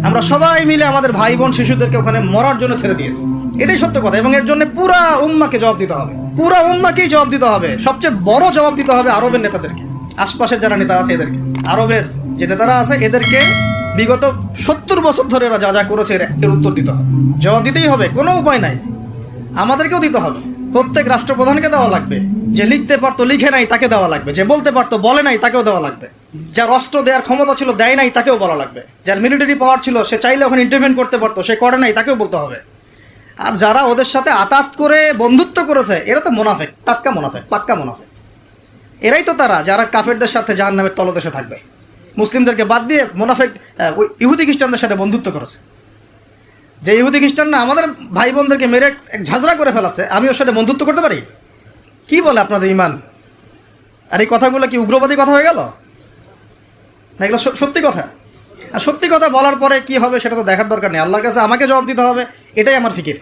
আমরা সবাই মিলে আমাদের ভাই বোন শিশুদেরকে ওখানে মরার জন্য ছেড়ে দিয়েছি। এটাই সত্য কথা। এবং এর জন্য পুরা উম্মাকে জবাব দিতে হবে, পুরা উম্মাকেই জবাব দিতে হবে। সবচেয়ে বড় জবাব দিতে হবে আরবের নেতাদেরকে, আশপাশের যারা নেতা আছে এদেরকে। আরবের যে নেতারা আছে এদেরকে বিগত 70 বছর ধরে এরা যা যা করেছে এর উত্তর দিতে হবে, জবাব দিতেই হবে, কোনো উপায় নাই। আমাদেরকেও দিতে হবে, প্রত্যেক রাষ্ট্রপ্রধানকে দেওয়া লাগবে। যে লিখতে পারতো লিখে নাই তাকে দেওয়া লাগবে, যে বলতে পারতো বলে নাই তাকেও দেওয়া লাগবে, যার অস্ত্র দেওয়ার ক্ষমতা ছিল দেয় নাই তাকেও বলা লাগবে, যার মিলিটারি পাওয়ার ছিল সে চাইলে ওখানে ইন্টারভেন করতে পারতো সে করে নাই তাকেও বলতে হবে। আর যারা ওদের সাথে আতাত করে বন্ধুত্ব করেছে এরা তো মুনাফিক, টাটকা মুনাফিক, পাক্কা মুনাফিক। এরাই তো তারা যারা কাফেরদের সাথে জাহান্নামের তলদেশে থাকবে। মুসলিমদেরকে বাদ দিয়ে মুনাফিক ইহুদি খ্রিস্টানদের সাথে বন্ধুত্ব করেছে। যে ইহুদি খ্রিস্টানরা আমাদের ভাই বোনদেরকে মেরে এক ঝাঁঝরা করে ফেলাচ্ছে, আমি ওর সাথে বন্ধুত্ব করতে পারি? কি বলে আপনাদের ইমান? আর এই কথাগুলো কি উগ্রবাদী কথা হয়ে গেল না? এগুলো সত্যি কথা। আর সত্যি কথা বলার পরে কি হবে সেটা তো দেখার দরকার নেই, আল্লাহর কাছে আমাকে জবাব দিতে হবে, এটাই আমার ফিকির।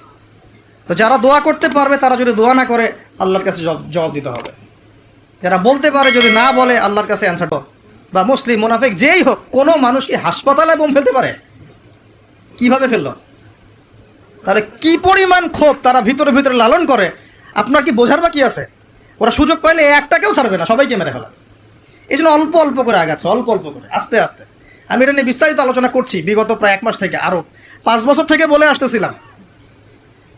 তো যারা দোয়া করতে পারবে তারা যদি দোয়া না করে আল্লাহর কাছে জবাব দিতে হবে। যারা বলতে পারে যদি না বলে আল্লাহর কাছে অ্যান্সার দাও। বা মুসলিম মুনাফিক যেই হোক, কোনো মানুষ কি হাসপাতালে বোম ফেলতে পারে? কিভাবে ফেললো? তাহলে কি পরিমাণ ক্ষোভ তারা ভিতরে ভিতরে লালন করে আপনার কি বোঝার বাকি আছে? ওরা সুযোগ পাইলে একটাকেও ছাড়বে না, সবাইকে মেরে ফেলা। এই জন্য অল্প অল্প করে আগাচ্ছে, অল্প অল্প করে, আস্তে আস্তে। আমি এটা নিয়ে বিস্তারিত আলোচনা করছি বিগত প্রায় 1 মাস থেকে, আরও 5 বছর থেকে বলে আসতেছিলাম।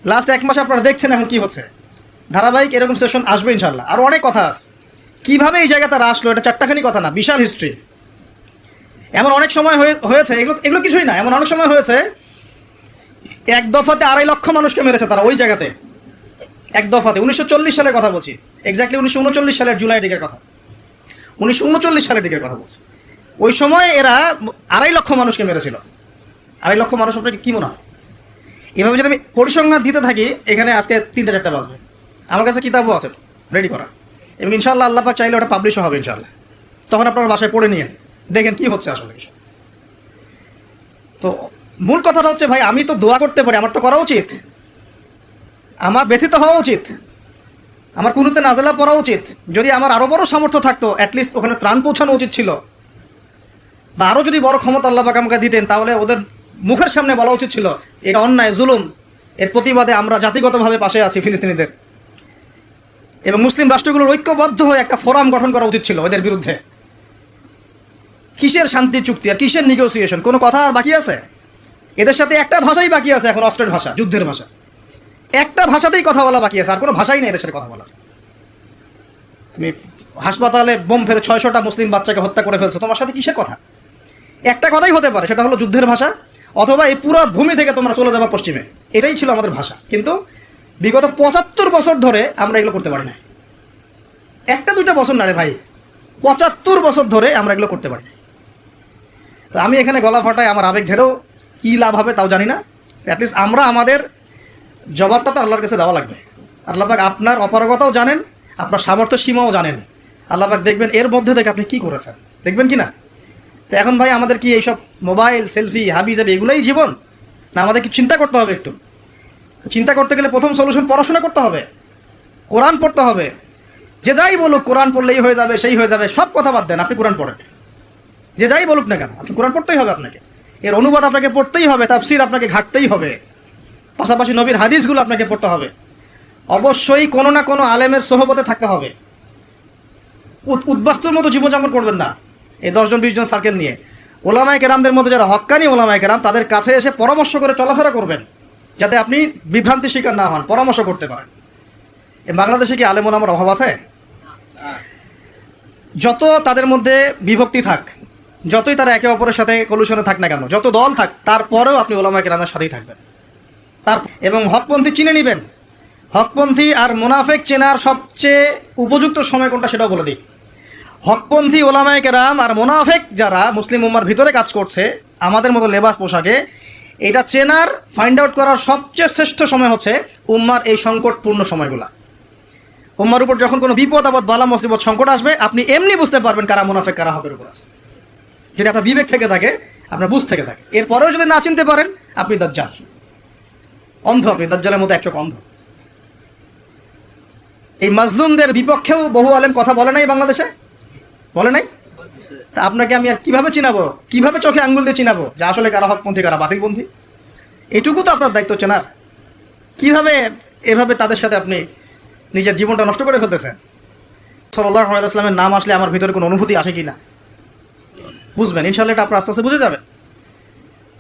লাস্ট 1 মাসে আপনারা দেখছেন এখন কি হচ্ছে। ধারাবাহিক এরকম সেশন আসবে ইনশাল্লাহ। আরও অনেক কথা আছে, কীভাবে এই জায়গা তারা আসলো, এটা চারটাখানি কথা না, বিশাল হিস্ট্রি। এমন অনেক সময় হয়েছে, এগুলো কিছুই না, এমন অনেক সময় হয়েছে এক দফাতে 2.5 লক্ষ মানুষকে মেরেছে তারা ওই জায়গাতে, এক দফাতে। 1940 সালের কথা বলছি, এক্স্যাক্টলি 1939 সালের জুলাই দিকের কথা, 1939 সালের দিকের কথা বলছি। ওই সময় এরা 2.5 লক্ষ মানুষকে মেরেছিল। 2.5 লক্ষ মানুষ আপনাকে কী মনে হয়? এভাবে যদি আমি পরিসংখ্যান দিতে থাকি এখানে আজকে 3টা-4টা বাজবে। আমার কাছে কিতাবও আছে রেডি করা, এবং ইনশাআল্লাহ আল্লাহ পাক চাইলে ওটা পাবলিশও হবে ইনশাআল্লাহ। তখন আপনার বাসায় পড়ে নিয়ে দেখেন কি হচ্ছে আসলে। তো মূল কথাটা হচ্ছে ভাই, আমি তো দোয়া করতে পারি, আমার তো করা উচিত, আমার ব্যথিত হওয়া উচিত, আমার কুনুতে নাজেলা পড়া উচিত। যদি আমার আরও বড় সামর্থ্য থাকতো অ্যাটলিস্ট ওখানে ত্রাণ পৌঁছানো উচিত ছিল, বা আরও যদি বড় ক্ষমতা আল্লাহ পাক আমাকে দিতেন তাহলে ওদের মুখের সামনে বলা উচিত ছিল এটা অন্যায়, জুলুম, এর প্রতিবাদে আমরা জাতিগতভাবে পাশে আছি ফিলিস্তিনিদের। এবং মুসলিম রাষ্ট্রগুলোর ঐক্যবদ্ধ হয়ে একটা ফোরাম গঠন করা উচিত ছিল এদের বিরুদ্ধে। কিসের শান্তি চুক্তি আর কিসের নেগোসিয়েশন? কোনো কথা আর বাকি আছে? এদের সাথে একটা ভাষাই বাকি আছে এখন, অস্ত্রের ভাষা, যুদ্ধের ভাষা। একটা ভাষাতেই কথা বলা বাকি আছে, আর কোনো ভাষাই নেই এদের সাথে কথা বলার। তুমি হাসপাতালে বোম ফেলে 600টা মুসলিম বাচ্চাকে হত্যা করে ফেলছো, তোমার সাথে কিসের কথা? একটা কথাই হতে পারে, সেটা হলো যুদ্ধের ভাষা, অথবা এই পুরো ভূমি থেকে তোমরা চলে যাবা পশ্চিমে। এটাই ছিল আমাদের ভাষা। কিন্তু বিগত 75 বছর ধরে আমরা এগুলো করতে পারি না। 1-2টা বছর না রে ভাই, 75 বছর ধরে আমরা এগুলো করতে পারি না। তো আমি এখানে গলা ফাটাই, আমার আবেগ ঝেড়েও কী লাভ হবে তাও জানি না। অ্যাটলিস্ট আমরা আমাদের জবাবটা তো আল্লাহর কাছে দেওয়া লাগবে। আল্লাহ পাক আপনার অপারগতাও জানেন, আপনার সামর্থ্য সীমাও জানেন। আল্লাহ পাক দেখবেন এর মধ্যে থেকে আপনি কী করেছেন, দেখবেন কি না? তো এখন ভাই আমাদের কি এইসব মোবাইল, সেলফি, হাবি জাবি এগুলোই জীবন? না আমাদের কি চিন্তা করতে হবে? একটু চিন্তা করতে গেলে প্রথম সলিউশন পড়াশোনা করতে হবে, কোরআন পড়তে হবে। যে যাই বলুক কোরআন পড়লেই হয়ে যাবে, সেই হয়ে যাবে, সব কথা বাদ দেন, আপনি কোরআন পড়েন। যে যাই বলুক না কেন, আপনি কোরআন পড়তেই হবে, আপনাকে এর অনুবাদ আপনাকে পড়তেই হবে, তাফসির আপনাকে ঘাটতেই হবে, পাশাপাশি নবীর হাদিসগুলো আপনাকে পড়তে হবে। অবশ্যই কোনো না কোনো আলেমের সোহবতে থাকতে হবে। উদ্বাস্তুর মতো জীবনযাপন করবেন না এই 10-20 জন সার্কেল নিয়ে। ওলামায়ে কেরামদের মধ্যে যারা হক্কানি ওলামায়ে কেরাম তাদের কাছে এসে পরামর্শ করে চলাফেরা করবেন, যাতে আপনি বিভ্রান্তির শিকার না হন, পরামর্শ করতে পারেন। এই বাংলাদেশে কি আলেম ওলামার অভাব আছে? যত তাদের মধ্যে বিভক্তি থাক, যতই তারা একে অপরের সাথে কলুশনে থাক না কেন, যত দল থাক, তারপরেও আপনি ওলামায়ে কেরামের সাথেই থাকবেন। এবং হকপন্থী চিনে নেবেন। হকপন্থী আর মুনাফিক চেনার সবচেয়ে উপযুক্ত সময় কোনটা সেটাও বলে দিই। হকপন্থী ওলামায়ে কেরাম আর মুনাফিক যারা মুসলিম উম্মার ভিতরে কাজ করছে আমাদের মতো লেবাস পোশাকে, এটা চেনার, ফাইন্ড আউট করার সবচেয়ে শ্রেষ্ঠ সময় হচ্ছে উম্মার এই সংকটপূর্ণ সময়গুলো। উম্মার উপর যখন কোনো বিপদ আপদ, বালা মুসিবত, সংকট আসবে, আপনি এমনি বুঝতে পারবেন কারা মুনাফিক কারা হকের উপর আছে, যদি আপনার বিবেক থেকে থাকে, আপনার বুঝ থেকে থাকে। এরপরেও যদি না চিনতে পারেন, আপনি দাজ্জাল, অন্ধ, আপনি দাজ্জালের মতো এক চোখ অন্ধ। এই মাজলুমদের বিপক্ষেও বহু আলেম কথা বলে নাই বাংলাদেশে, বলে নাই? তা আপনাকে আমি আর কীভাবে চিনাবো, কীভাবে চোখে আঙ্গুল দিয়ে চিনাবো যে আসলে কারা হকপন্থী কারা বাতিলপন্থী? এটুকু তো আপনার দায়িত্ব চেনার। কীভাবে এভাবে তাদের সাথে আপনি নিজের জীবনটা নষ্ট করে ফেলতেছেন? সাল্লাল্লাহু আলাইহি ওয়াসাল্লামের নাম আসলে আমার ভিতরে কোনো অনুভূতি আসে কি না বুঝবেন, ইনশাআল্লাহ এটা আপনার আস্তে আস্তে বুঝে যাবেন।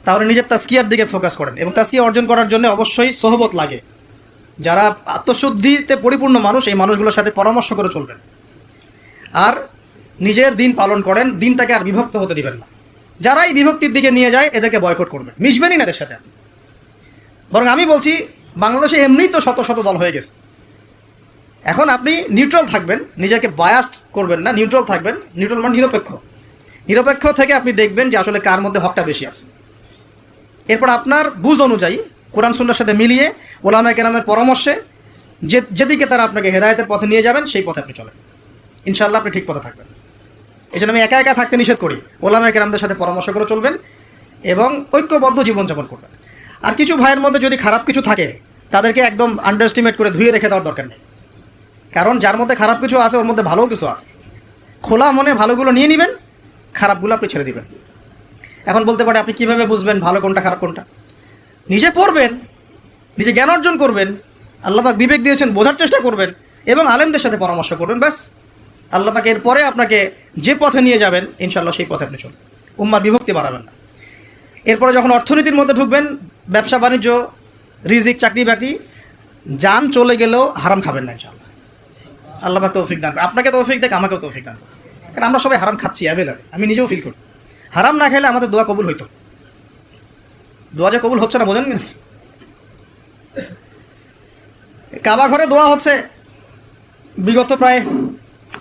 তাহলে নিজের তাসকিয়ার দিকে ফোকাস করেন, এবং তাসকিয়া অর্জন করার জন্য অবশ্যই সোহবত লাগে। যারা আত্মশুদ্ধিতে পরিপূর্ণ মানুষ, এই মানুষগুলোর সাথে পরামর্শ করে চলবেন। আর নিজের দিন পালন করেন, দিনটাকে আর বিভক্ত হতে দিবেন না। যারা এই বিভক্তির দিকে নিয়ে যায় এদেরকে বয়কট করবেন, মিশবেনই না এদের সাথে। বরং আমি বলছি, বাংলাদেশে এমনিই তো শত শত দল হয়ে গেছে। এখন আপনি নিউট্রাল থাকবেন, নিজেকে বায়াসড করবেন না, নিউট্রাল থাকবেন। নিউট্রাল মানে নিরপেক্ষ। নিরপেক্ষ থেকে আপনি দেখবেন যে আসলে কার মধ্যে হকটা বেশি আছে। এরপর আপনার বুঝ অনুযায়ী কোরআন সুন্নাহর সাথে মিলিয়ে ওলামায়ে কেরামের পরামর্শে যেদিকে তারা আপনাকে হেদায়েতের পথে নিয়ে যাবেন সেই পথে আপনি চলেন, ইনশাআল্লাহ আপনি ঠিক পথে থাকবেন। এই জন্য আমি একা একা থাকতে নিষেধ করি। ওলামায়ে কেরামদের সাথে পরামর্শ করে চলবেন এবং ঐক্যবদ্ধ জীবনযাপন করবেন। আর কিছু ভাইয়ের মধ্যে যদি খারাপ কিছু থাকে তাদেরকে একদম আন্ডার এস্টিমেট করে ধুয়ে রেখে দেওয়ার দরকার নেই। কারণ যার মধ্যে খারাপ কিছু আছে ওর মধ্যে ভালোও কিছু আছে। খোলা মনে ভালোগুলো নিয়ে নেবেন, খারাপগুলো আপনি ছেড়ে দিবেন। এখন বলতে পারে আপনি কীভাবে বুঝবেন ভালো কোনটা খারাপ কোনটা? নিজে পড়বেন, নিজে জ্ঞান অর্জন করবেন, আল্লাহ পাক বিবেক দিয়েছেন, বোঝার চেষ্টা করবেন এবং আলেমদের সাথে পরামর্শ করবেন। ব্যাস, আল্লাহ পাক এরপরে আপনাকে যে পথে নিয়ে যাবেন ইনশাআল্লাহ সেই পথে আপনি চলবেন। উম্মার বিভক্তি বাড়াবেন না। এরপরে যখন অর্থনীতির মধ্যে ঢুকবেন, ব্যবসা বাণিজ্য, রিজিক, চাকরি বাকরি, যান চলে গেলেও হারাম খাবেন না ইনশাআল্লাহ। আল্লাহ পাক তৌফিক দান, আপনাকে তৌফিক দেখ, আমাকেও তৌফিক দান। কারণ আমরা সবাই হারাম খাচ্ছি অ্যাভেলেবল, আমি নিজেও ফিল করি। হারাম না খেলে আমাদের দোয়া কবুল হইতো। দোয়া যে কবুল হচ্ছে না বোঝেন না? কাবা ঘরে দোয়া হচ্ছে বিগত প্রায়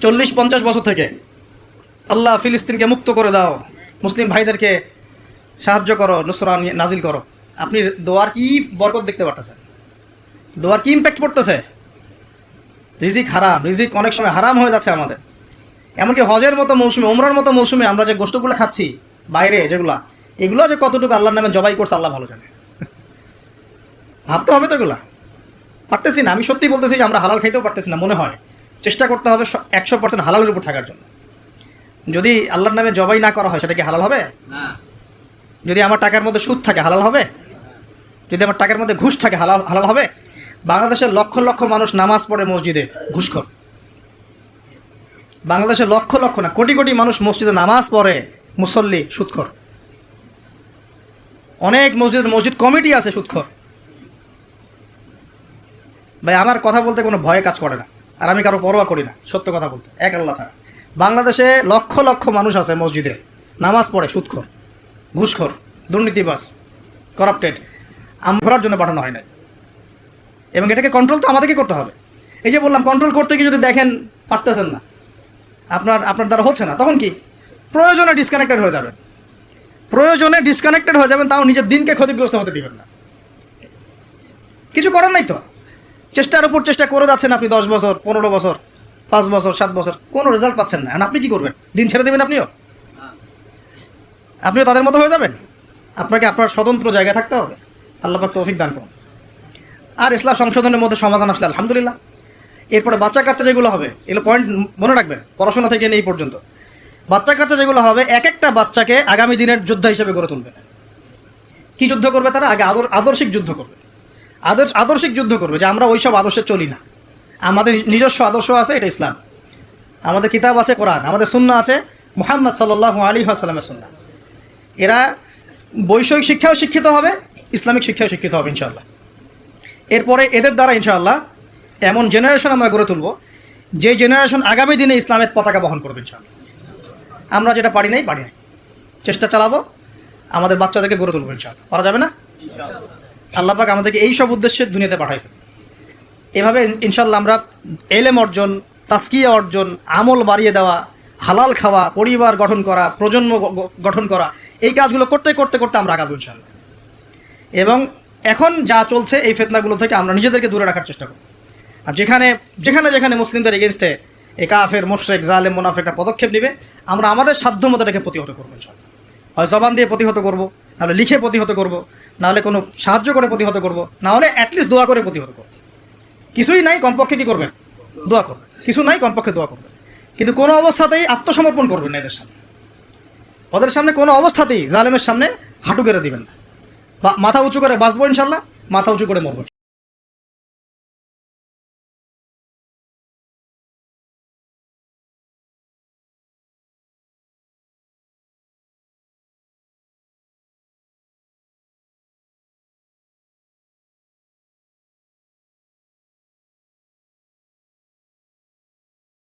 40-50 বছর থেকে, আল্লাহ ফিলিস্তিনকে মুক্ত করে দাও, মুসলিম ভাইদেরকে সাহায্য করো, নুসরা নাজিল করো। আপনি দোয়ার কি বরকত দেখতে পারতেছেন? দোয়ার কি ইম্প্যাক্ট পড়তেছে? রিজিক হারাম, রিজিক অনেক সময় হারাম হয়ে যাচ্ছে আমাদের। এমনকি হজের মতো মৌসুমে, ওমরার মতো মৌসুমে আমরা যে গোষ্ঠগুলো খাচ্ছি বাইরে, যেগুলা, এগুলো যে কতটুকু আল্লাহর নামে জবাই করছে আল্লাহ ভালো জানে। ভাবতে হবে তো এগুলা। পারতেছি না, আমি সত্যি বলতেছি যে আমরা হালাল খাইতেও পারতেছি না। মনে হয় চেষ্টা করতে হবে 100% হালালের উপর থাকার জন্য। যদি আল্লাহর নামে জবাই না করা হয় সেটা কি হালাল হবে? না। যদি আমার টাকার মধ্যে সুদ থাকে হালাল হবে? যদি আমার টাকার মধ্যে ঘুষ থাকে হালাল হবে? বাংলাদেশের লক্ষ লক্ষ মানুষ নামাজ পড়ে মসজিদে, ঘুষখোর। বাংলাদেশের লক্ষ লক্ষ না, কোটি কোটি মানুষ মসজিদে নামাজ পড়ে, মুসল্লি সুদখোর। অনেক মসজিদ কমিটি আছে সুদখোর। ভাই আমার কথা বলতে কোনো ভয়ে কাজ করে না, আর আমি কারো পরোয়া করি না, সত্য কথা বলতে, এক আল্লাহ ছাড়া। বাংলাদেশে লক্ষ লক্ষ মানুষ আছে মসজিদে নামাজ পড়ে, সুদখোর, ঘুষখোর, দুর্নীতিবাজ, করাপ্টেড। আমরার জন্য পাঠানো হয় না। এবং এটাকে কন্ট্রোল তো আমাদেরকে করতে হবে। এই যে বললাম, কন্ট্রোল করতে গিয়ে যদি দেখেন পারতেছেন না, আপনার দ্বারা হচ্ছে না, তখন কি প্রয়োজনে ডিসকানেক্টেড হয়ে যাবেন। প্রয়োজনে ডিসকানেক্টেড হয়ে যাবেন, তাও নিজের দিনকে ক্ষতিগ্রস্ত হতে দিবেন না। কিছু করার নাই তো, চেষ্টার উপর চেষ্টা করে যাচ্ছেন আপনি 10 বছর, 15 বছর, 5 বছর, 7 বছর, কোনো রেজাল্ট পাচ্ছেন না। আপনি কি করবেন? দিন ছেড়ে দেবেন? আপনিও তাদের মতো হয়ে যাবেন? আপনাকে আপনার স্বতন্ত্র জায়গায় থাকতে হবে। আল্লাহ পাক তৌফিক দান করুন। আর ইসলাম সংশোধনের মধ্যে সমাধান আসলে আলহামদুলিল্লাহ। এরপরে বাচ্চা কাচ্চা যেগুলো হবে, এগুলো পয়েন্ট মনে রাখবেন, পড়াশোনা থেকে নিয়ে এই পর্যন্ত। বাচ্চা কাচ্চা যেগুলো হবে, এক একটা বাচ্চাকে আগামী দিনের যোদ্ধা হিসেবে গড়ে তুলবে। কি যুদ্ধ করবে তারা? আগে আদর্শিক যুদ্ধ করবে। আদর্শিক যুদ্ধ করবে যে আমরা ওইসব আদর্শে চলি না, আমাদের নিজস্ব আদর্শ আছে, এটা ইসলাম। আমাদের কিতাব আছে কোরআন, আমাদের সুন্নাহ আছে মুহাম্মদ সাল্লাল্লাহু আলাইহি ওয়াসাল্লামের সুন্নাহ। এরা বৈষয়িক শিক্ষাও শিক্ষিত হবে, ইসলামিক শিক্ষাও শিক্ষিত হবে ইনশাআল্লাহ। এরপরে এদের দ্বারা ইনশাআল্লাহ এমন জেনারেশন আমরা গড়ে তুলব, যে জেনারেশন আগামী দিনে ইসলামের পতাকা বহন করবে ইনশাআল্লাহ। আমরা যেটা পারি নাই, চেষ্টা চালাবো, আমাদের বাচ্চাদেরকে গড়ে তুলবো ইনশাআল্লাহ। পারা যাবে না? আল্লাহ পাক আমাদেরকে এই সব উদ্দেশ্যে দুনিয়াতে পাঠাইছেন। এভাবে ইনশাআল্লাহ আমরা এলেম অর্জন, তাসকিয়া অর্জন, আমল বাড়িয়ে দেওয়া, হালাল খাওয়া, পরিবার গঠন করা, প্রজন্ম গঠন করা, এই কাজগুলো করতে করতে করতে আমরা আগাবো ইনশাআল্লাহ। এবং এখন যা চলছে এই ফিতনাগুলো থেকে আমরা নিজেদেরকে দূরে রাখার চেষ্টা করব। আর যেখানে যেখানে যেখানে মুসলিমদের এগেনস্টে এই কাফের, মুশরিক, জালেম, মুনাফিকরা পদক্ষেপ নেবে, আমরা আমাদের সাধ্য মতো এটাকে প্রতিহত করবো ইনশাআল্লাহ। হয় জবান দিয়ে প্রতিহত করব, নাহলে লিখে প্রতিহত করব, নাহলে কোনো সাহায্য করে প্রতিহত করব, নাহলে অ্যাটলিস্ট দোয়া করে প্রতিহত করব। কিছুই নাই, কমপক্ষে কী করবেন? দোয়া করবেন। কিছু নাই, কমপক্ষে দোয়া করবেন। কিন্তু কোনো অবস্থাতেই আত্মসমর্পণ করবেন না এদের সামনে। ওদের সামনে কোনো অবস্থাতেই জালেমের সামনে হাঁটু গেড়ে দিবেন না, বা মাথা উঁচু করে বাঁচবো ইনশাল্লাহ, মাথা উঁচু করে মরবো।